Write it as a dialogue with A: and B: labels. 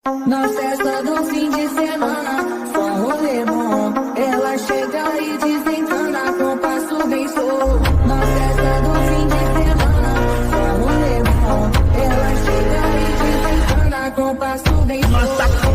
A: Na festa do fim de semana, só um rolê bom. Ela chega e desencana com passo bem solto. Na festa do fim de semana, só um rolê bom. Ela chega e desencana com passo bem solto.